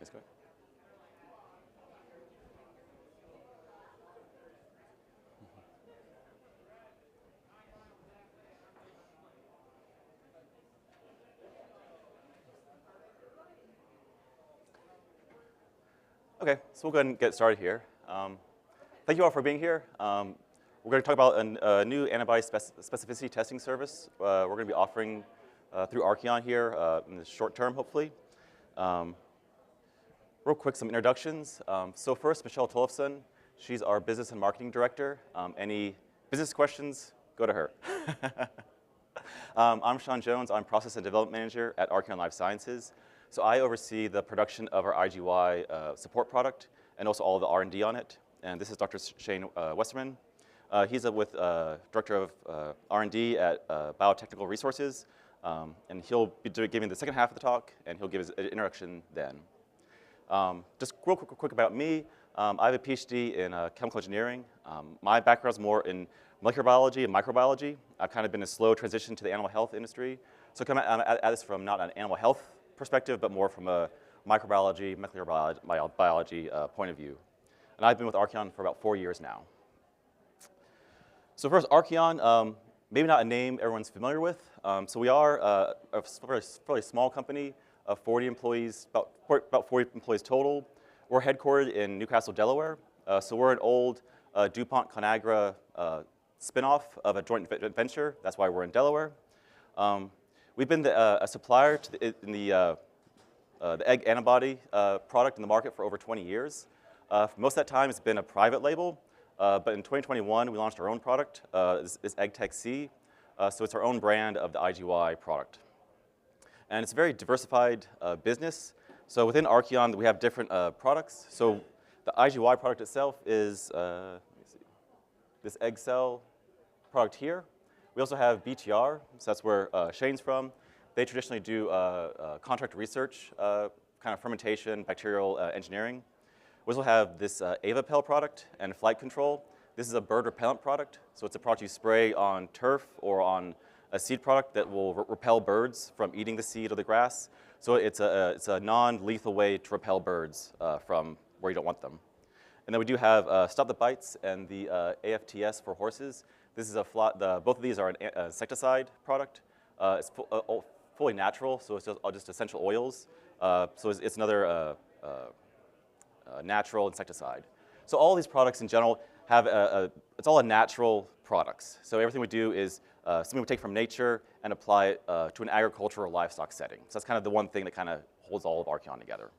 That's good. Okay, so we'll go ahead and get started here. Thank you all for being here. We're going to talk about a new antibody specificity testing service we're going to be offering through Arkion here in the short term, hopefully. Real quick, some introductions. So first, Michelle Tollefson. She's our business and marketing director. Any business questions, go to her. I'm Sean Jones. I'm process and development manager at Arkion Life Sciences. So I oversee the production of our IGY support product and also all the R&D on it. And this is Dr. Shane Wesener. He's with director of R&D at Biotechnical Resources. And he'll be giving the second half of the talk, and he'll give his introduction then. Just real quick about me. I have a Ph.D. in chemical engineering. My background is more in molecular biology and microbiology. I've kind of been a slow transition to the animal health industry. So come at this from not an animal health perspective, but more from a microbiology, molecular biology point of view. And I've been with Arkion for about 4 years now. So first, Arkion, maybe not a name everyone's familiar with. So we are a fairly small company of 40 employees, about 40 employees total. We're headquartered in Newcastle, Delaware. So we're an old DuPont-Conagra spinoff of a joint venture. That's why we're in Delaware. We've been a supplier to the egg antibody product in the market for over 20 years. Most of that time, it's been a private label. But in 2021, we launched our own product, is EggTech C. So it's our own brand of the IGY product. And it's a very diversified business. So within Arkion, we have different products. So the IGY product itself is let me see, this egg cell product here. We also have BTR, so that's where Shane's from. They traditionally do contract research, kind of fermentation, bacterial engineering. We also have this AvaPel product and flight control. This is a bird repellent product. So it's a product you spray on turf or on a seed product that will repel birds from eating the seed or the grass. So it's a non-lethal way to repel birds from where you don't want them. And then we do have Stop the Bites and the AFTS for horses. This is both of these are an insecticide product. It's fully natural, so it's just essential oils. So it's another natural insecticide. So all these products in general have it's all a natural products. So everything we do is something we take from nature and apply it to an agricultural or livestock setting. So that's kind of the one thing that kind of holds all of Arkion together.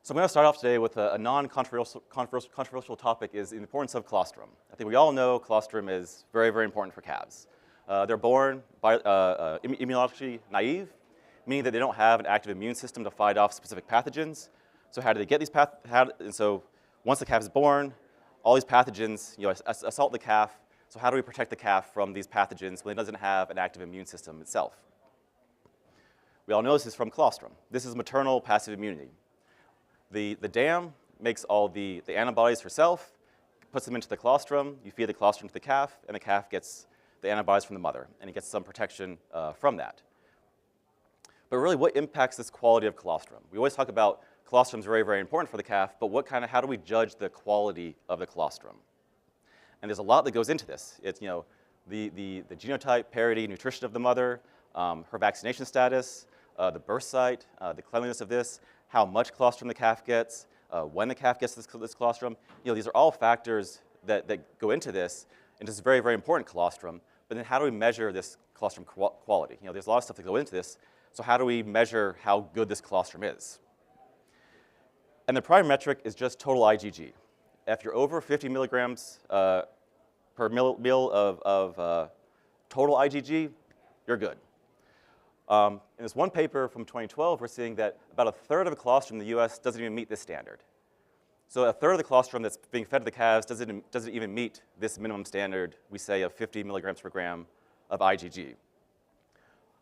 So I'm going to start off today with a non-controversial topic is the importance of colostrum. I think we all know colostrum is very, very important for calves. They're born immunologically naive, meaning that they don't have an active immune system to fight off specific pathogens. So how do they get these and so once the calf is born, all these pathogens assault the calf. So how do we protect the calf from these pathogens when it doesn't have an active immune system itself? We all know this is from colostrum. This is maternal passive immunity. The dam makes all the antibodies herself, puts them into the colostrum. You feed the colostrum to the calf, and the calf gets the antibodies from the mother, and it gets some protection from that. But really, what impacts this quality of colostrum? We always talk about colostrum is very, very important for the calf, but how do we judge the quality of the colostrum? And there's a lot that goes into this. It's the genotype, parity, nutrition of the mother, her vaccination status, the birth site, the cleanliness of this, how much colostrum the calf gets, when the calf gets this colostrum. These are all factors that go into this, and it's very, very important colostrum. But then how do we measure this colostrum quality? There's a lot of stuff that go into this. So how do we measure how good this colostrum is? And the primary metric is just total IgG. If you're over 50 milligrams per mil of total IgG, you're good. In this one paper from 2012, we're seeing that about a third of the colostrum in the US doesn't even meet this standard. So a third of the colostrum that's being fed to the calves doesn't even meet this minimum standard, we say, of 50 milligrams per gram of IgG.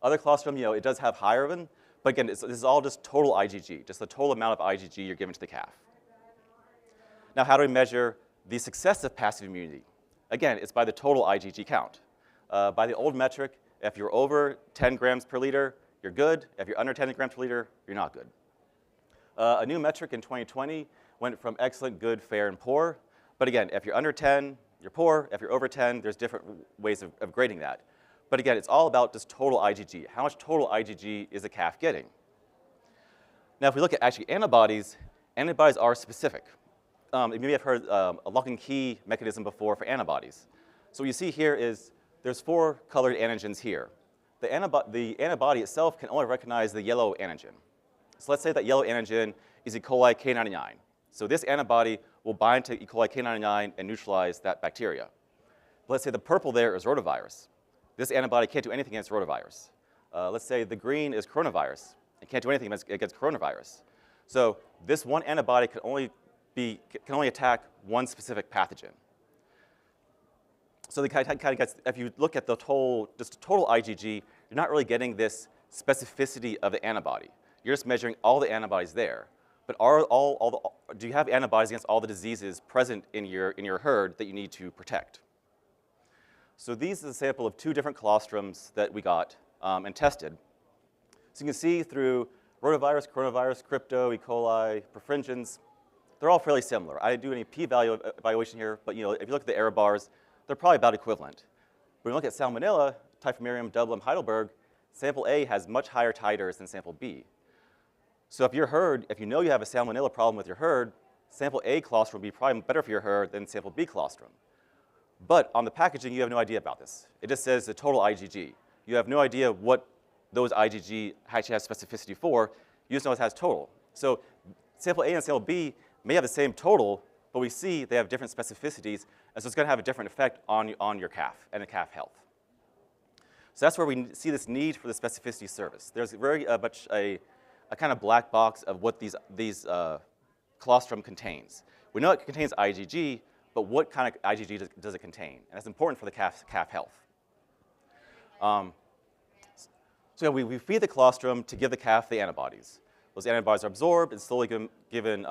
Other colostrum, it does have higher one, but again, this is all just total IgG, just the total amount of IgG you're giving to the calf. Now, how do we measure the success of passive immunity? Again, it's by the total IgG count. By the old metric, if you're over 10 grams per liter, you're good. If you're under 10 grams per liter, you're not good. A new metric in 2020 went from excellent, good, fair, and poor. But again, if you're under 10, you're poor. If you're over 10, there's different ways of grading that. But again, it's all about just total IgG. How much total IgG is a calf getting? Now, if we look at actually antibodies, antibodies are specific. You may have heard a lock and key mechanism before for antibodies. So what you see here is there's 4 colored antigens here. The antibody itself can only recognize the yellow antigen. So let's say that yellow antigen is E. coli K99. So this antibody will bind to E. coli K99 and neutralize that bacteria. Let's say the purple there is rotavirus. This antibody can't do anything against rotavirus. Let's say the green is coronavirus. It can't do anything against coronavirus. So this one antibody can only attack one specific pathogen. So if you look at the total IgG, you're not really getting this specificity of the antibody. You're just measuring all the antibodies there. But do you have antibodies against all the diseases present in your herd that you need to protect? So these is a sample of 2 different colostrums that we got and tested. So you can see through rotavirus, coronavirus, crypto, E. coli, perfringens, they're all fairly similar. I didn't do any p-value evaluation here, but if you look at the error bars, they're probably about equivalent. When you look at Salmonella, Typhimurium, Dublin, Heidelberg, sample A has much higher titers than sample B. So if your herd, if you know you have a Salmonella problem with your herd, sample A colostrum would be probably better for your herd than sample B colostrum. But on the packaging, you have no idea about this. It just says the total IgG. You have no idea what those IgG actually have specificity for. You just know it has total. So sample A and sample B may have the same total, but we see they have different specificities, and so it's going to have a different effect on your calf and the calf health. So that's where we see this need for the specificity service. There's very much a kind of black box of what these colostrum contains. We know it contains IgG, but what kind of IgG does it contain? And that's important for the calf health. So we feed the colostrum to give the calf the antibodies. Those antibodies are absorbed and slowly given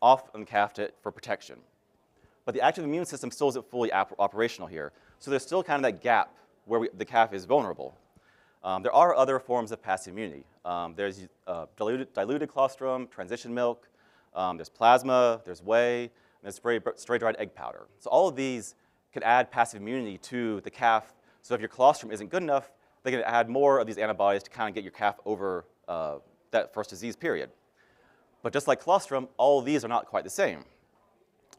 off on the calf for protection. But the active immune system still isn't fully operational here. So there's still kind of that gap where the calf is vulnerable. There are other forms of passive immunity. There's diluted colostrum, transition milk, there's plasma, there's whey, and there's spray-dried egg powder. So all of these can add passive immunity to the calf. So if your colostrum isn't good enough, they can add more of these antibodies to kind of get your calf over that first disease period. But just like colostrum, all of these are not quite the same.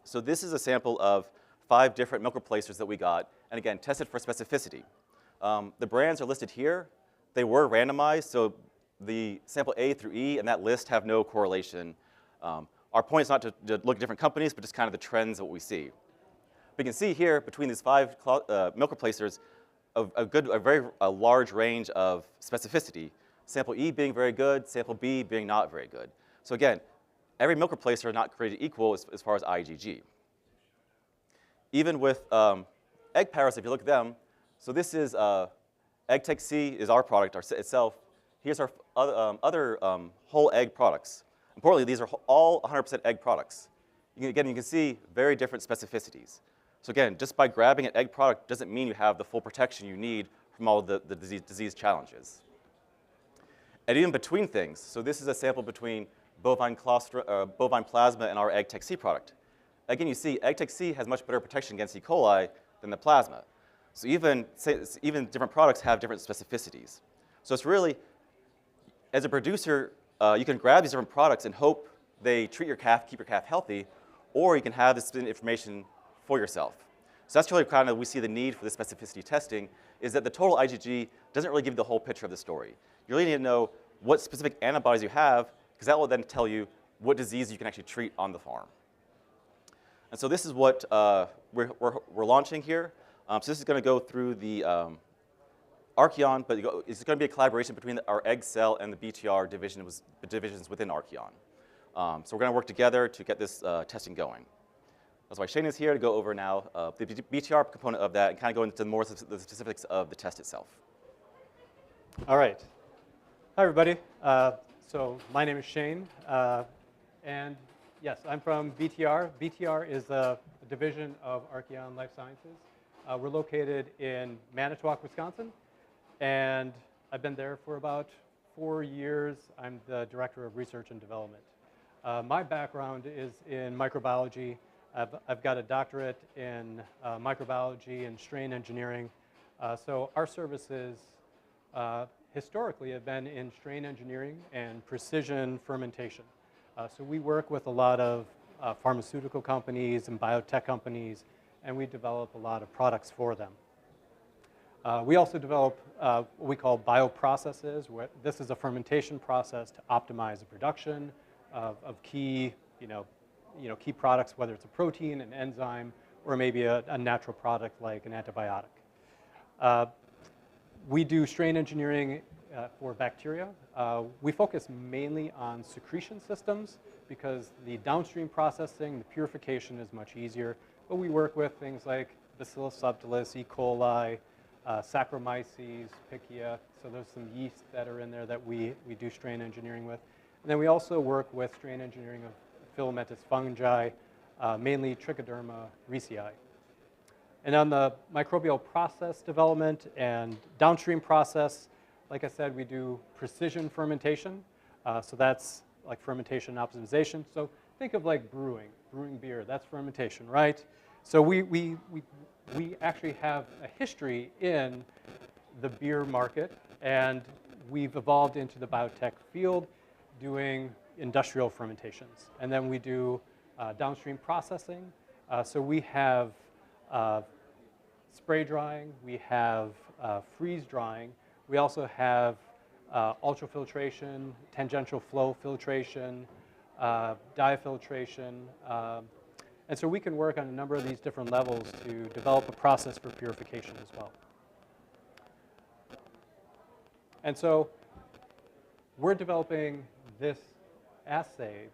So this is a sample of 5 different milk replacers that we got, and again, tested for specificity. The brands are listed here. They were randomized, so the sample A through E and that list have no correlation. Our point is not to look at different companies, but just kind of the trends of what we see. But you can see here, between these 5 milk replacers, a very large range of specificity. Sample E being very good, sample B being not very good. So again, every milk replacer is not created equal as far as IgG. Even with egg powders, if you look at them, so this is EggTech-C is our product itself. Here's our other whole egg products. Importantly, these are all 100% egg products. Again, you can see very different specificities. So again, just by grabbing an egg product doesn't mean you have the full protection you need from all the disease challenges. And even between things, so this is a sample between bovine plasma and our EggTech-C product. Again, you see EggTech-C has much better protection against E. coli than the plasma. So even different products have different specificities. So it's really, as a producer, you can grab these different products and hope they treat your calf, keep your calf healthy, or you can have this information for yourself. So that's really kind of, we see the need for the specificity testing, is that the total IgG doesn't really give you the whole picture of the story. You really need to know what specific antibodies you have, because that will then tell you what disease you can actually treat on the farm. And so this is what we're launching here. So this is going to go through the Arkion, but it's going to be a collaboration between our egg cell and the BTR divisions within Arkion. So we're going to work together to get this testing going. That's why Shane is here to go over now the BTR component of that and kind of go into more of the specifics of the test itself. All right. Hi, everybody. So my name is Shane, and yes, I'm from BTR. BTR is a division of Arkion Life Sciences. We're located in Manitowoc, Wisconsin, and I've been there for about 4 years, I'm the Director of Research and Development. My background is in microbiology. I've got a doctorate in microbiology and strain engineering. So our services historically have been in strain engineering and precision fermentation. So we work with a lot of pharmaceutical companies and biotech companies, and we develop a lot of products for them. We also develop what we call bioprocesses. This is a fermentation process to optimize the production of key, key products, whether it's a protein, an enzyme, or maybe a natural product like an antibiotic. We do strain engineering for bacteria. We focus mainly on secretion systems because the downstream processing, the purification is much easier. But we work with things like Bacillus subtilis, E. coli, Saccharomyces, Pichia. So there's some yeast that are in there that we do strain engineering with. And then we also work with strain engineering of filamentous fungi, mainly Trichoderma ricei. And on the microbial process development and downstream process, like I said, we do precision fermentation. So that's like fermentation optimization. So think of like brewing beer. That's fermentation, right? So we actually have a history in the beer market, and we've evolved into the biotech field doing industrial fermentations. And then we do downstream processing. So we have spray drying, we have freeze drying, we also have ultrafiltration, tangential flow filtration, diafiltration, and so we can work on a number of these different levels to develop a process for purification as well. And so we're developing this assay,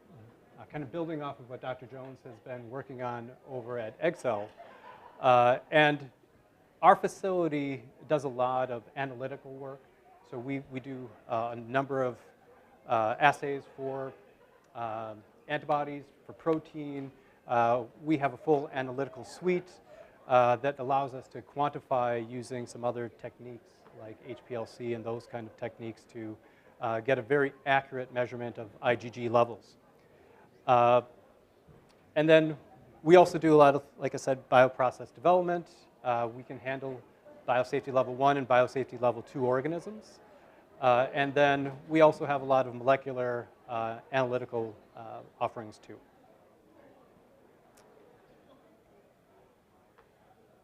kind of building off of what Dr. Jones has been working on over at Eggcell. And our facility does a lot of analytical work. So we do a number of assays for antibodies, for protein. We have a full analytical suite that allows us to quantify using some other techniques like HPLC and those kind of techniques to get a very accurate measurement of IgG levels. And then we also do a lot of, like I said, bioprocess development. We can handle biosafety level 1 and biosafety level 2 organisms. And then we also have a lot of molecular analytical offerings too.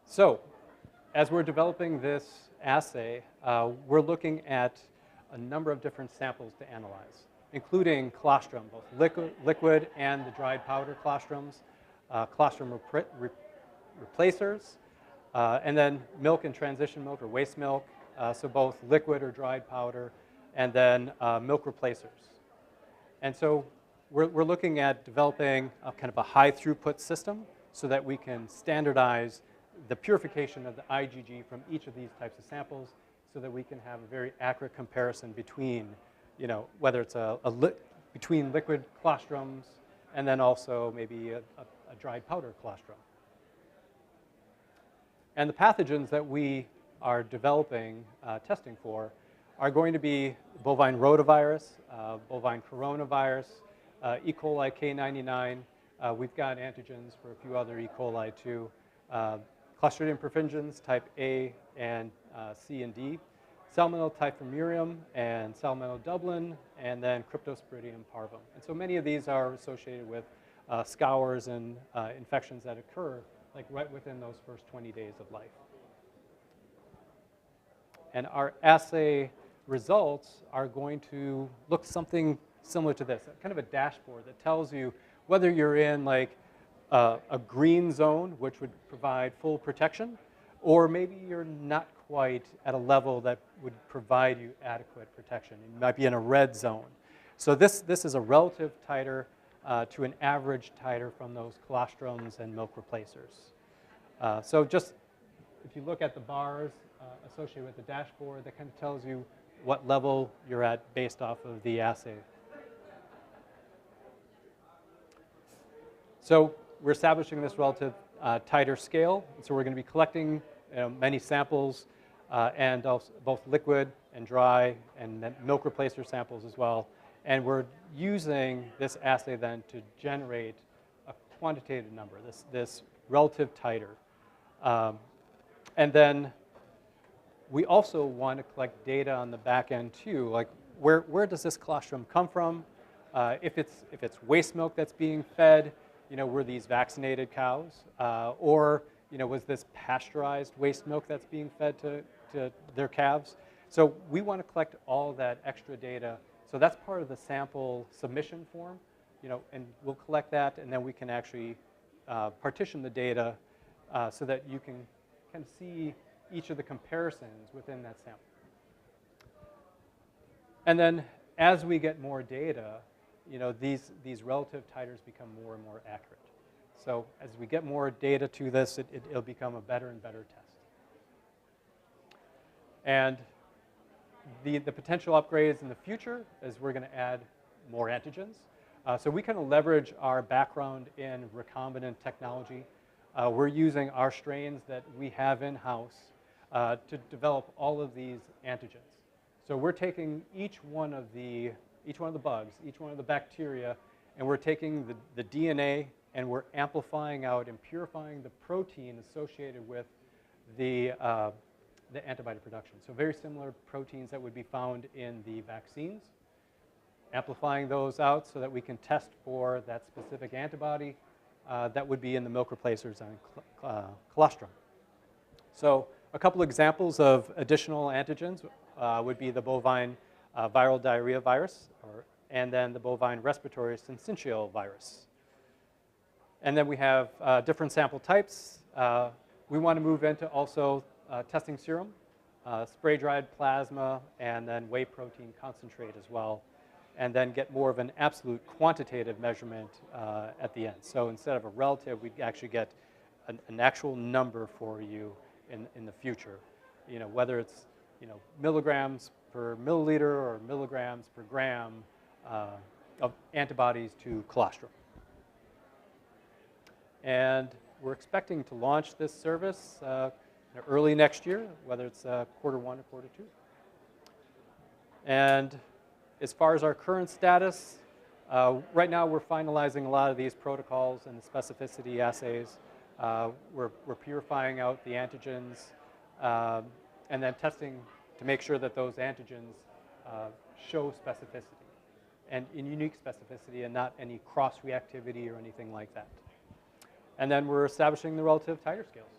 So as we're developing this assay, we're looking at a number of different samples to analyze, including colostrum, both liquid and the dried powder colostrums, colostrum replacers, and then milk and transition milk or waste milk, so both liquid or dried powder, and then milk replacers. And so we're looking at developing a kind of a high throughput system so that we can standardize the purification of the IgG from each of these types of samples so that we can have a very accurate comparison between, whether it's between liquid colostrums and then also maybe a dried powder colostrum. And the pathogens that we are developing testing for are going to be bovine rotavirus, bovine coronavirus, E. coli K99. We've got antigens for a few other E. coli too. Clostridium perfringens type A and C and D, Salmonella typhimurium and Salmonella Dublin, and then Cryptosporidium parvum. And so many of these are associated with scours and infections that occur like right within those first 20 days of life. And our assay results are going to look something similar to this, kind of a dashboard that tells you whether you're in like a green zone, which would provide full protection, or maybe you're not quite at a level that would provide you adequate protection. You might be in a red zone. So this is a relative titer to an average titer from those colostrums and milk replacers. So just if you look at the bars associated with the dashboard, that kind of tells you what level you're at based off of the assay. So we're establishing this relative titer scale. So we're going to be collecting many samples and also both liquid and dry, and then milk replacer samples as well. And we're using this assay then to generate a quantitative number, this relative titer. And then we also want to collect data on the back end too, like where does this colostrum come from? If it's waste milk that's being fed, were these vaccinated cows? Or was this pasteurized waste milk that's being fed to their calves? So we want to collect all that extra data. So that's part of the sample submission form, and we'll collect that, and then we can actually partition the data so that you can see each of the comparisons within that sample. And then as we get more data, these relative titers become more and more accurate. So as we get more data to this, it'll become a better and better test. And the potential upgrades in the future is we're going to add more antigens. So we kind of leverage our background in recombinant technology. We're using our strains that we have in-house to develop all of these antigens. So we're taking each one of the bugs, each one of the bacteria, and we're taking the DNA and we're amplifying out and purifying the protein associated with the antibody production. So very similar proteins that would be found in the vaccines, amplifying those out so that we can test for that specific antibody that would be in the milk replacers and colostrum. So a couple examples of additional antigens would be the bovine viral diarrhea virus, and then the bovine respiratory syncytial virus. And then we have different sample types. We want to move into also testing serum, spray-dried plasma, and then whey protein concentrate as well, and then get more of an absolute quantitative measurement at the end. So instead of a relative, we actually get an actual number for you in the future, whether it's milligrams per milliliter or milligrams per gram of antibodies to colostrum. And we're expecting to launch this service early next year, whether it's quarter 1 or quarter 2. And as far as our current status, right now we're finalizing a lot of these protocols and the specificity assays. We're purifying out the antigens and then testing to make sure that those antigens show specificity and in unique specificity and not any cross-reactivity or anything like that. And then we're establishing the relative titer scales.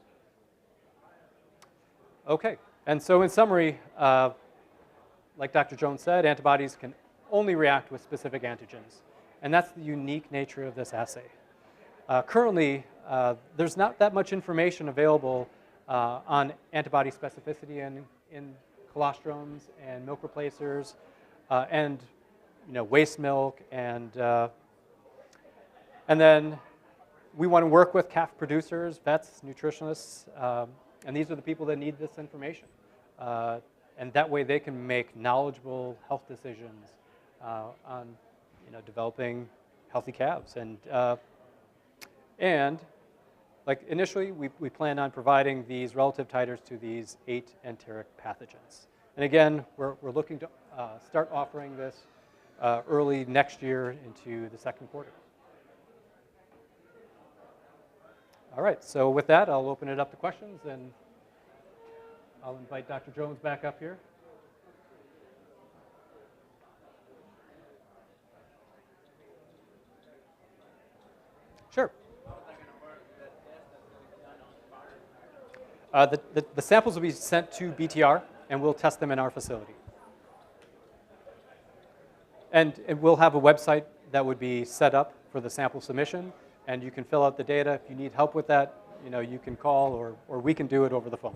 Okay, and so in summary, like Dr. Jones said, antibodies can only react with specific antigens. And that's the unique nature of this assay. Currently, there's not that much information available on antibody specificity in colostrums and milk replacers and waste milk and then we want to work with calf producers, vets, nutritionists, and these are the people that need this information. And that way they can make knowledgeable health decisions on developing healthy calves. And like initially, we plan on providing these relative titers to these 8 enteric pathogens. And again, we're looking to start offering this early next year into the second quarter. All right, so with that, I'll open it up to questions, and I'll invite Dr. Jones back up here. Sure. The samples will be sent to BTR, and we'll test them in our facility. And we'll have a website that would be set up for the sample submission, and you can fill out the data. If you need help with that, you can call, or we can do it over the phone.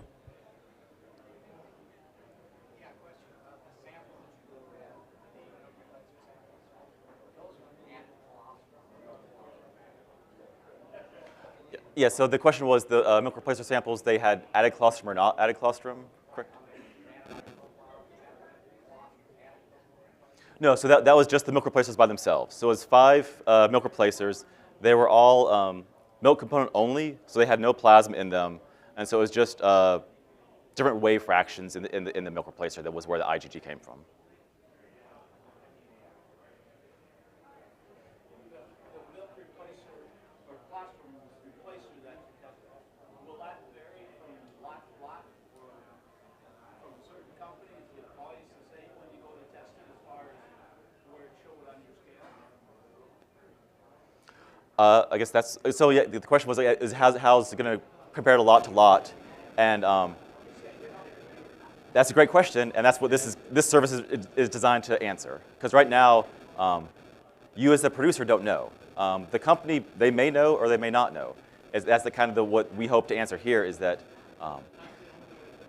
Yeah, so the question was the milk replacer samples, they had added colostrum or not added colostrum, correct? No, so that was just the milk replacers by themselves. So it was 5 milk replacers. They were all milk component only, so they had no plasma in them. And so it was just different wave fractions in the milk replacer. That was where the IgG came from. I guess that's, so yeah, the question was, is how's it going to compare to lot? And that's a great question, and that's what this service is designed to answer. Because right now, you as the producer don't know. The company, they may know or they may not know. That's the kind of what we hope to answer here is that,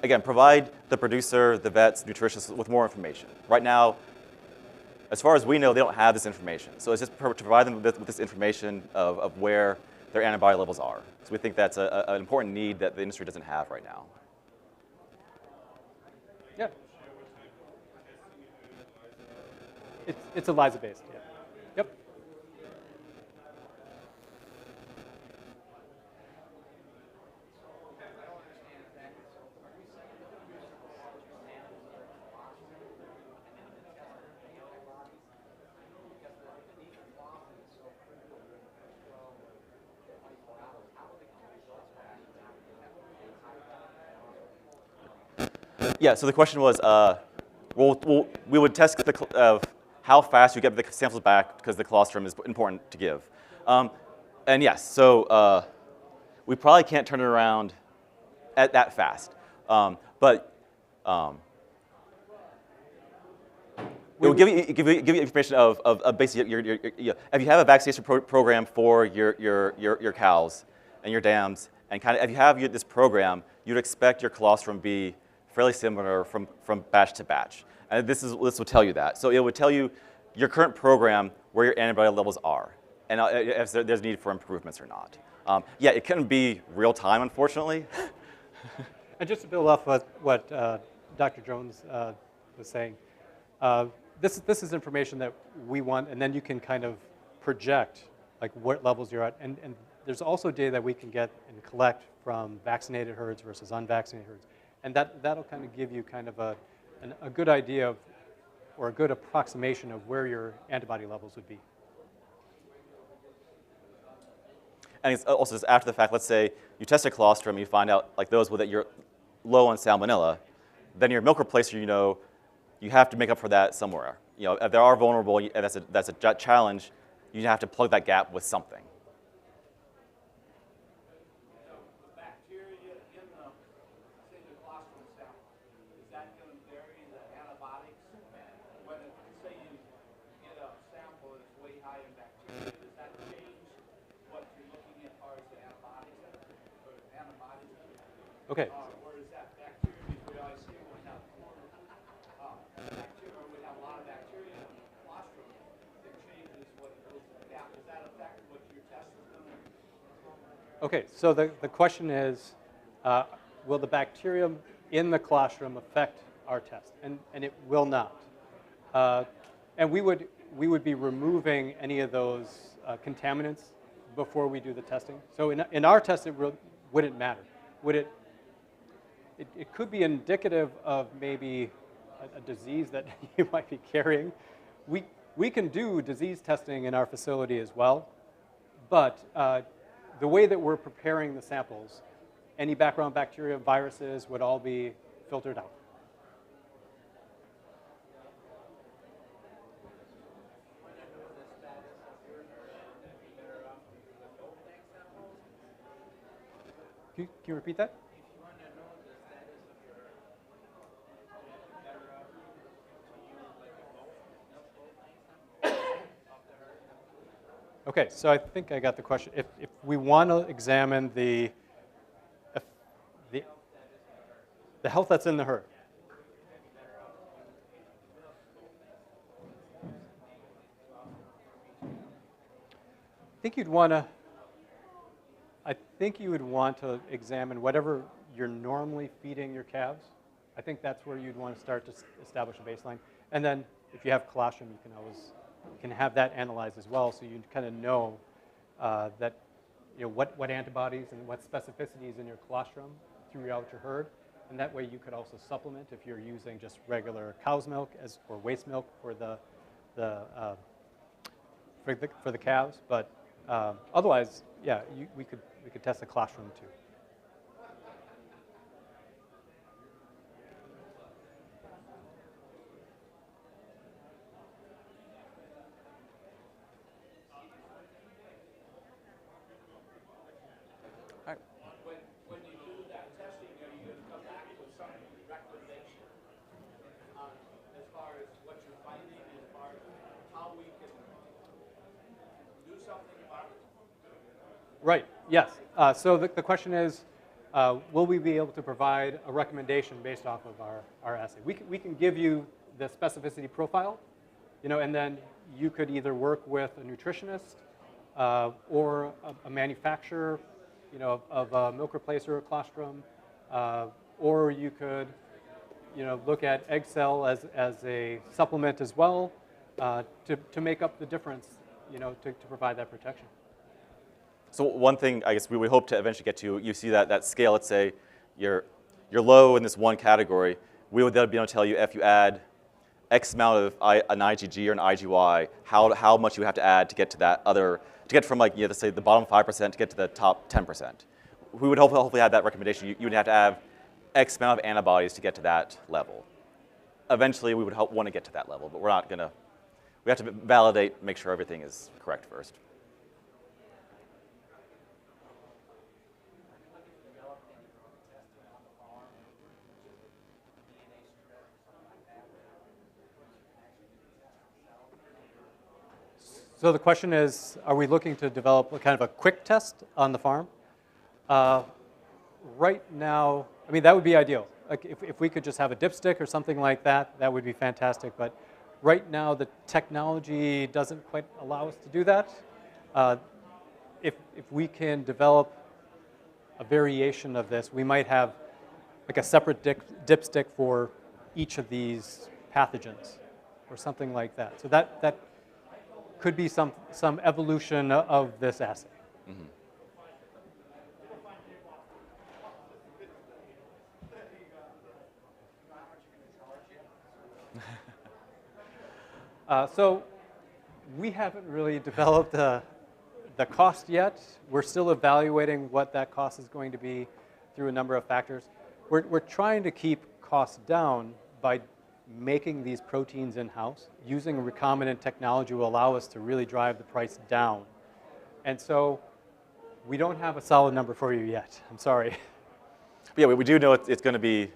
again, provide the producer, the vets, nutritionists with more information. Right now, as far as we know, they don't have this information. So it's just to provide them with this information of where their antibody levels are. So we think that's an important need that the industry doesn't have right now. Yeah. It's ELISA-based, yeah. Yep. Yeah, so the question was, we would test how fast you get the samples back because the colostrum is important to give. And yes, so we probably can't turn it around at that fast. But it will give you information of basically if you have a vaccination program for your cows and your dams, and kind of if you have this program, you'd expect your colostrum be fairly similar from batch to batch. And this will tell you that. So it would tell you your current program where your antibody levels are, and if there's need for improvements or not. Yeah, it couldn't be real time, unfortunately. And just to build off what Dr. Jones was saying, this is information that we want, and then you can kind of project like what levels you're at. And there's also data that we can get and collect from vaccinated herds versus unvaccinated herds. And that'll kind of give you kind of a good idea of, or a good approximation of where your antibody levels would be. And it's also just after the fact, let's say you test a colostrum, you find out like those that you're low on salmonella, then your milk replacer, you have to make up for that somewhere. If they are vulnerable, and that's a challenge, you have to plug that gap with something. Okay. Or is that bacteria, we always say we have bacteria, we have a lot of bacteria in the colostrum that changes what it is in the gap. Does that affect what your test is going to? Okay, so the question is, will the bacterium in the colostrum affect our test? And it will not. And we would be removing any of those contaminants before we do the testing. So in our test, it wouldn't matter. Would it? It could be indicative of maybe a disease that you might be carrying. We can do disease testing in our facility as well, but the way that we're preparing the samples, any background bacteria, viruses would all be filtered out. Can you repeat that? Okay, so I think I got the question. If we want to examine the health that's in the herd. I think you would want to examine whatever you're normally feeding your calves. I think that's where you'd want to start to establish a baseline. And then if you have colostrum, you can have that analyzed as well, so you kind of know that what antibodies and what specificities in your colostrum throughout your herd, And that way you could also supplement if you're using just regular cow's milk or waste milk for the calves. But otherwise, yeah, we could test the colostrum too. When you do that testing, are you going to come back with some recommendation on as far as what you're finding, as far as how we can do something about it? Right, yes. So the question is, will we be able to provide a recommendation based off of our assay? We can give you the specificity profile, and then you could either work with a nutritionist or a manufacturer, of a milk replacer or colostrum, or you could, look at egg cell as a supplement as well to make up the difference, to provide that protection. So one thing I guess we would hope to eventually get to, you see that scale, let's say you're low in this one category, we would then be able to tell you if you add X amount of an IgG or an IgY, how much you have to add to get to that other, to get from let's say the bottom 5% to get to the top 10%. We would hopefully have that recommendation. You would have to have X amount of antibodies to get to that level. Eventually we would want to get to that level, but we're not gonna, we have to validate, make sure everything is correct first. So the question is, are we looking to develop a kind of a quick test on the farm? Right now, I mean, that would be ideal. Like if we could just have a dipstick or something like that, that would be fantastic. But right now, the technology doesn't quite allow us to do that. If we can develop a variation of this, we might have like a separate dipstick for each of these pathogens or something like that. So that could be some evolution of this assay. Mm-hmm. So we haven't really developed the cost yet. We're still evaluating what that cost is going to be through a number of factors. We're trying to keep costs down by making these proteins in-house. Using recombinant technology will allow us to really drive the price down. And so we don't have a solid number for you yet. I'm sorry. But yeah, we do know it's going to be,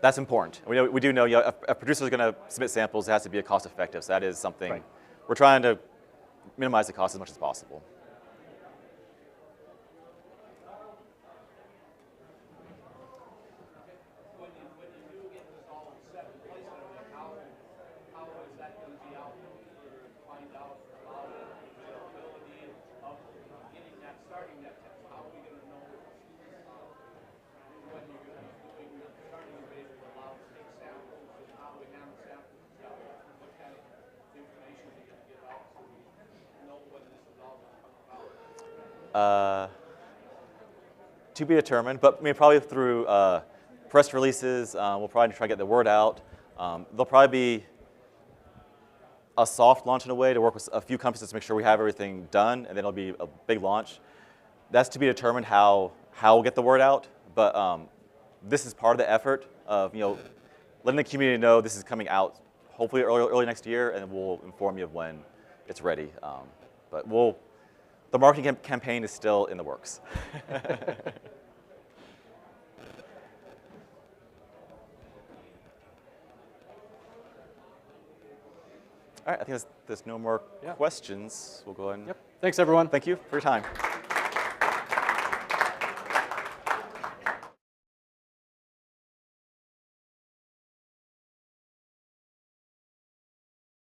that's important. We do know if a producer is going to submit samples, it has to be cost effective. So that is something, right. We're trying to minimize the cost as much as possible. When you do get this all set in place, how is that going to be out to find out about the availability of getting that, starting that test? How are we going to know when you're going to be doing the starting rate to allow us to take samples and how we handle samples? What kind of information are you going to get out so we know when this is all going to come about? To be determined, but I mean, probably through press releases, we'll probably try to get the word out. There'll probably be a soft launch in a way to work with a few companies to make sure we have everything done, and then it'll be a big launch. That's to be determined how we'll get the word out, but this is part of the effort of letting the community know this is coming out hopefully early next year, and we'll inform you of when it's ready. But the marketing campaign is still in the works. All right, I think there's no more questions. We'll go ahead and Yep. Thanks, everyone. thank you for your time.